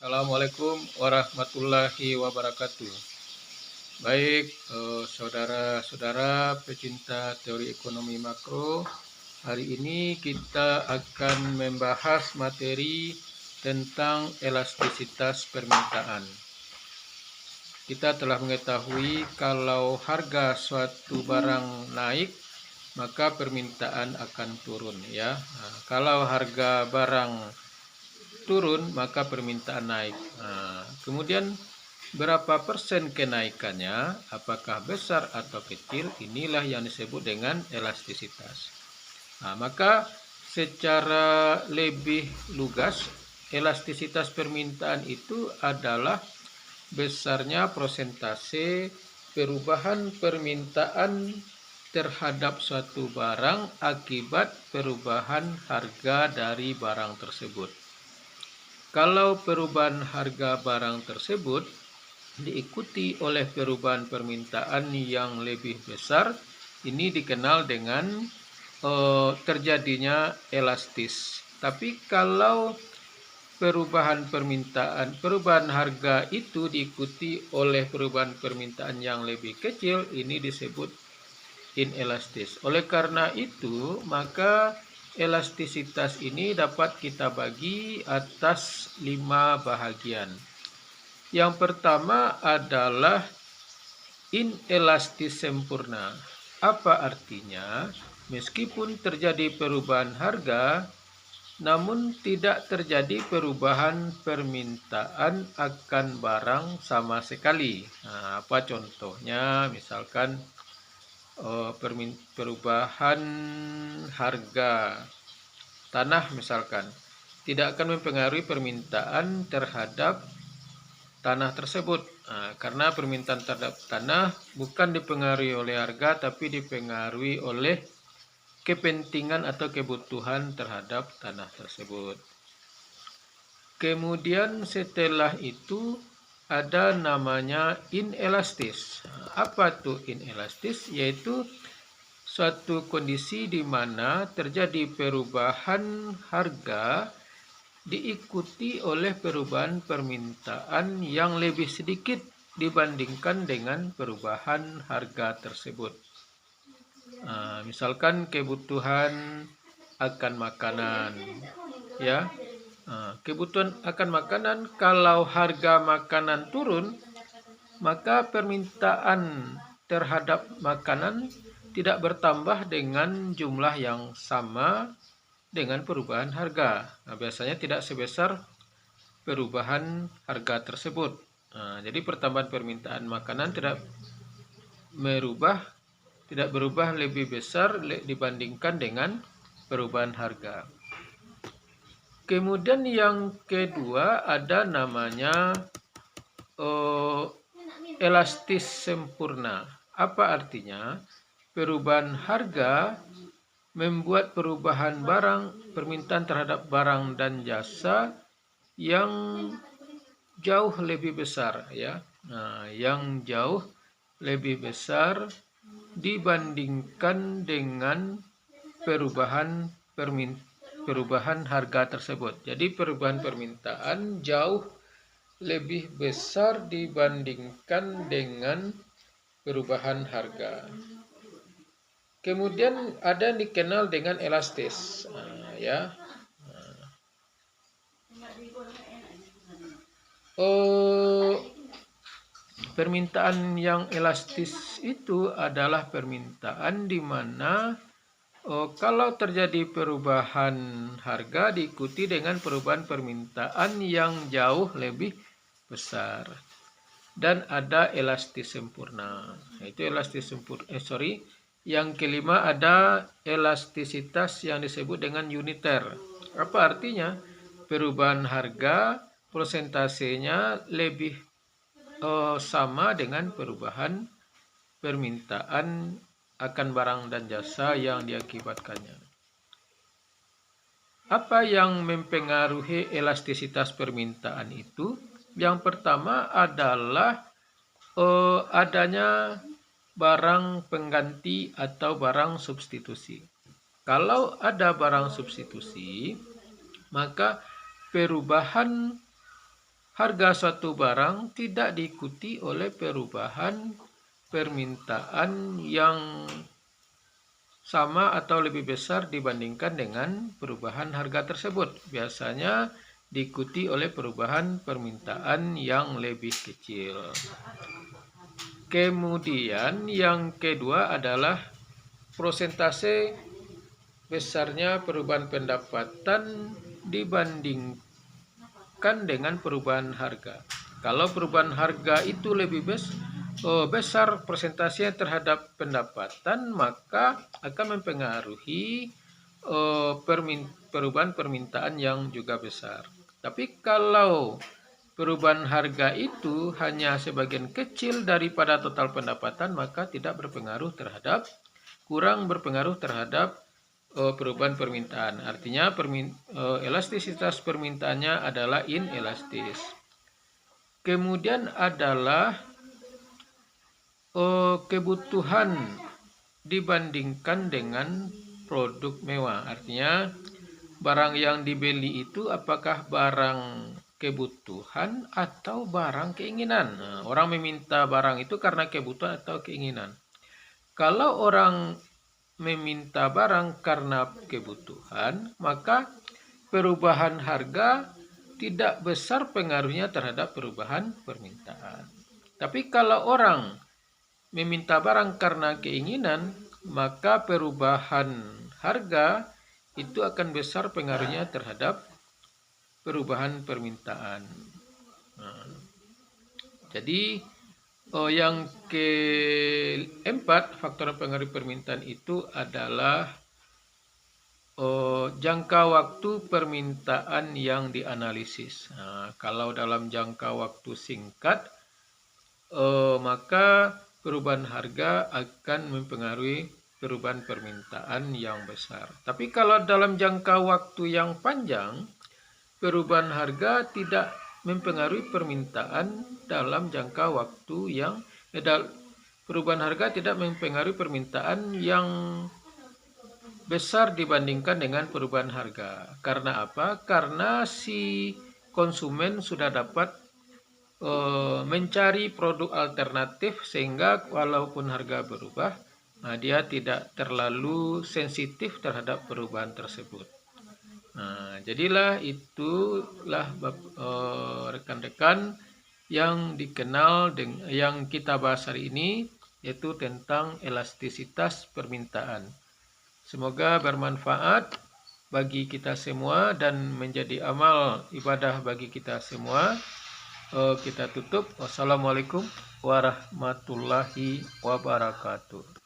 Assalamualaikum warahmatullahi wabarakatuh. Baik, saudara-saudara pecinta teori ekonomi makro, hari ini kita akan membahas materi tentang elastisitas permintaan. Kita telah mengetahui kalau harga suatu barang naik, maka permintaan akan turun ya. Nah, kalau harga barang turun, maka permintaan naik. Nah, kemudian berapa persen kenaikannya, apakah besar atau kecil, inilah yang disebut dengan elastisitas. Nah, maka secara lebih lugas, elastisitas permintaan itu adalah besarnya persentase perubahan permintaan terhadap suatu barang akibat perubahan harga dari barang tersebut. Kalau perubahan harga barang tersebut diikuti oleh perubahan permintaan yang lebih besar, ini dikenal dengan terjadinya elastis. Tapi kalau perubahan harga itu diikuti oleh perubahan permintaan yang lebih kecil, ini disebut inelastis. Oleh karena itu, maka elastisitas ini dapat kita bagi atas 5 bahagian. Yang pertama adalah inelastis sempurna. Apa artinya? Meskipun terjadi perubahan harga, namun tidak terjadi perubahan permintaan akan barang sama sekali. Nah, apa contohnya? Misalkan perubahan harga tanah misalkan tidak akan mempengaruhi permintaan terhadap tanah tersebut. Nah, karena permintaan terhadap tanah bukan dipengaruhi oleh harga, tapi dipengaruhi oleh kepentingan atau kebutuhan terhadap tanah tersebut. Kemudian setelah itu ada namanya inelastis. Apa tuh inelastis? Yaitu suatu kondisi di mana terjadi perubahan harga diikuti oleh perubahan permintaan yang lebih sedikit dibandingkan dengan perubahan harga tersebut. Misalkan kebutuhan akan makanan, ya. Kebutuhan akan makanan, kalau harga makanan turun, maka permintaan terhadap makanan tidak bertambah dengan jumlah yang sama dengan perubahan harga. Nah, biasanya tidak sebesar perubahan harga tersebut. Jadi pertambahan permintaan makanan tidak berubah lebih besar dibandingkan dengan perubahan harga. Kemudian yang kedua ada namanya elastis sempurna. Apa artinya? Perubahan harga membuat perubahan permintaan terhadap barang dan jasa yang jauh lebih besar, ya. Yang jauh lebih besar dibandingkan dengan perubahan harga tersebut. Jadi perubahan permintaan jauh lebih besar dibandingkan dengan perubahan harga. Kemudian ada yang dikenal dengan elastis, ya. Permintaan yang elastis itu adalah permintaan di mana kalau terjadi perubahan harga diikuti dengan perubahan permintaan yang jauh lebih besar. Dan ada elastis sempurna. Itu elastis sempurna. Yang kelima ada elastisitas yang disebut dengan uniter. Apa artinya? Perubahan harga persentasenya lebih sama dengan perubahan permintaan akan barang dan jasa yang diakibatkannya. Apa yang mempengaruhi elastisitas permintaan itu? Yang pertama adalah adanya barang pengganti atau barang substitusi. Kalau ada barang substitusi, maka perubahan harga suatu barang tidak diikuti oleh perubahan permintaan yang sama atau lebih besar dibandingkan dengan perubahan harga tersebut. Biasanya diikuti oleh perubahan permintaan yang lebih kecil. Kemudian yang kedua adalah prosentase besarnya perubahan pendapatan dibandingkan dengan perubahan harga. Kalau perubahan harga itu lebih besar persentasenya terhadap pendapatan, maka akan mempengaruhi perubahan permintaan yang juga besar. Tapi kalau perubahan harga itu hanya sebagian kecil daripada total pendapatan, maka kurang berpengaruh terhadap perubahan permintaan. Artinya elastisitas permintaannya adalah inelastis. Kemudian adalah kebutuhan dibandingkan dengan produk mewah. Artinya barang yang dibeli itu apakah barang kebutuhan atau barang keinginan. Nah, orang meminta barang itu karena kebutuhan atau keinginan. Kalau orang meminta barang karena kebutuhan, maka perubahan harga tidak besar pengaruhnya terhadap perubahan permintaan. Tapi kalau orang meminta barang karena keinginan, maka perubahan harga itu akan besar pengaruhnya terhadap perubahan permintaan. Nah, jadi yang keempat faktor pengaruh permintaan itu adalah jangka waktu permintaan yang dianalisis. Nah, kalau dalam jangka waktu singkat, maka perubahan harga akan mempengaruhi perubahan permintaan yang besar. Tapi kalau dalam jangka waktu yang panjang, perubahan harga tidak mempengaruhi permintaan dalam jangka waktu yang perubahan harga tidak mempengaruhi permintaan yang besar dibandingkan dengan perubahan harga. Karena apa? Karena si konsumen sudah dapat mencari produk alternatif, sehingga walaupun harga berubah, dia tidak terlalu sensitif terhadap perubahan tersebut. Nah, jadilah itulah rekan-rekan yang dikenal dengan yang kita bahas hari ini, yaitu tentang elastisitas permintaan. Semoga bermanfaat bagi kita semua dan menjadi amal ibadah bagi kita semua. Kita tutup. Wassalamualaikum warahmatullahi wabarakatuh.